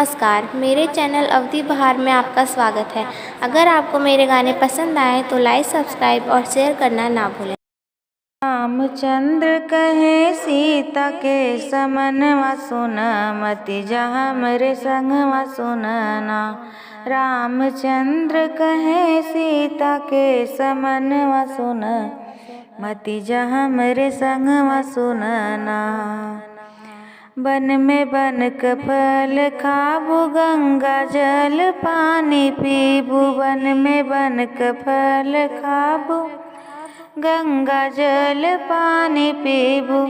नमस्कार, मेरे चैनल अवधि बहार में आपका स्वागत है। अगर आपको मेरे गाने पसंद आए तो लाइक, सब्सक्राइब और शेयर करना ना भूलें। रामचंद्र कहे सीता के समनवा सुन, मति जा हमरे संगवा सुनना। रामचंद्र कहे सीता के समनवा सुन, मति जा हमरे संगवा सुनना। बन में बनक फल खाबू, गंगा जल पानी पीबू। बन में बनक फल खाबू, गंगा जल पानी पीबू।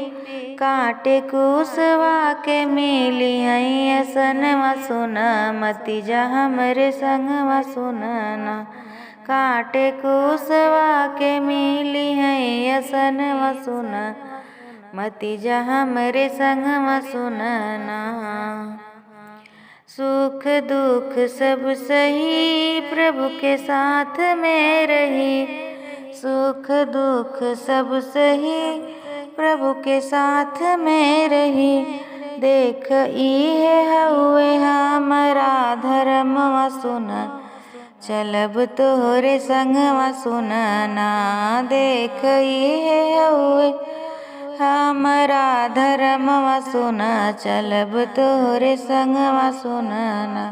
कांटे कुसवा के मिली हई असनवा सुन, मति जा हमरे संगवा सुनना। कांटे कुसवा के मिली हई असनवा सुन, मति जा हमरे संगवा सुनना। सुख दुख सब सही, प्रभु के साथ में रही। सुख दुख सब सही, प्रभु के साथ में रही। देख इहे हउए हमरा धर्मवा सुन, चलब तोहरे संगवा सुनना। देख इहे हउए हमरा धर्मवा सुन, चलब तोहरे संगवा सुनना।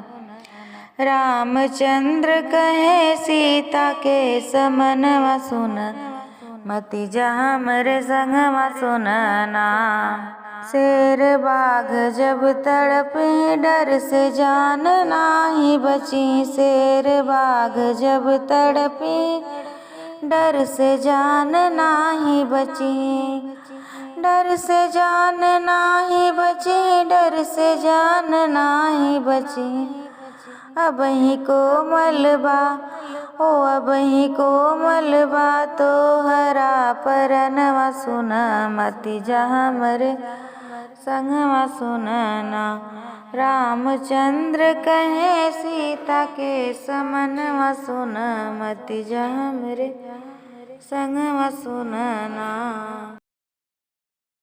रामचंद्र कहे सीता के समनवा सुन, मति जा हमरे संगवा सुनना। शेर बाघ जब तड़पे, डर से जान नाही बची। शेर बाघ जब तड़पे, डर से जान नाही बची। डर से जान नाही बची, डर से जान नाही बची। अबही कोमल बा, ओ अबही कोमल बा, तोहरा परनवा सुन, मति जा हमरे संगवा सुनना। रामचंद्र कहे सीता के समनवा सुन, मति जा हमरे संगवा सुनना।